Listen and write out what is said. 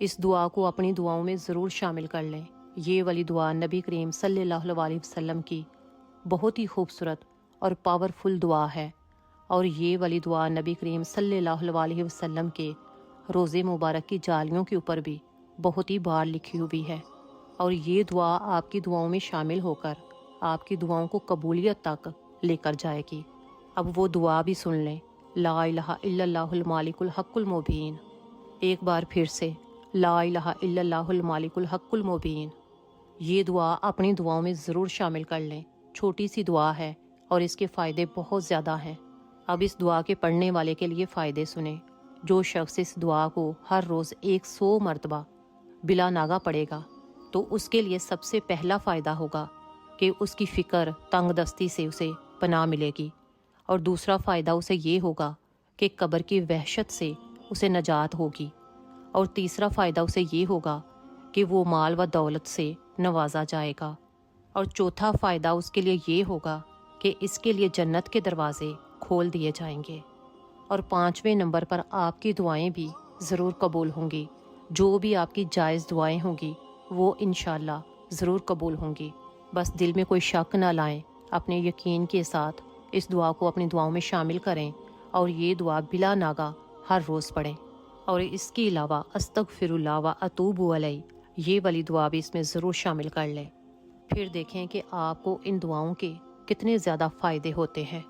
اس دعا کو اپنی دعاؤں میں ضرور شامل کر لیں۔ یہ والی دعا نبی کریم صلی اللہ علیہ وسلم کی بہت ہی خوبصورت اور پاورفل دعا ہے، اور یہ والی دعا نبی کریم صلی اللہ علیہ وسلم کے روزے مبارک کی جالیوں کے اوپر بھی بہت ہی بار لکھی ہوئی ہے، اور یہ دعا آپ کی دعاؤں میں شامل ہو کر آپ کی دعاؤں کو قبولیت تک لے کر جائے گی۔ اب وہ دعا بھی سن لیں، لا الہ الا اللہ المالک الحق المبین۔ ایک بار پھر سے، لا الہ الا اللہ المالک الحق المبین۔ یہ دعا اپنی دعاؤں میں ضرور شامل کر لیں۔ چھوٹی سی دعا ہے اور اس کے فائدے بہت زیادہ ہیں۔ اب اس دعا کے پڑھنے والے کے لیے فائدے سنیں۔ جو شخص اس دعا کو ہر روز 100 مرتبہ بلا ناغہ پڑھے گا تو اس کے لیے سب سے پہلا فائدہ ہوگا کہ اس کی فکر تنگ دستی سے اسے پناہ ملے گی، اور دوسرا فائدہ اسے یہ ہوگا کہ قبر کی وحشت سے اسے نجات ہوگی، اور تیسرا فائدہ اسے یہ ہوگا کہ وہ مال و دولت سے نوازا جائے گا، اور چوتھا فائدہ اس کے لیے یہ ہوگا کہ اس کے لیے جنت کے دروازے کھول دیے جائیں گے، اور 5ویں نمبر پر آپ کی دعائیں بھی ضرور قبول ہوں گی۔ جو بھی آپ کی جائز دعائیں ہوں گی وہ انشاءاللہ ضرور قبول ہوں گی۔ بس دل میں کوئی شک نہ لائیں، اپنے یقین کے ساتھ اس دعا کو اپنی دعاؤں میں شامل کریں، اور یہ دعا بلا ناغہ ہر روز پڑھیں، اور اس کے علاوہ استغفر اللہ و اتوب علیہ یہ والی دعا بھی اس میں ضرور شامل کر لیں۔ پھر دیکھیں کہ آپ کو ان دعاؤں کے کتنے زیادہ فائدے ہوتے ہیں۔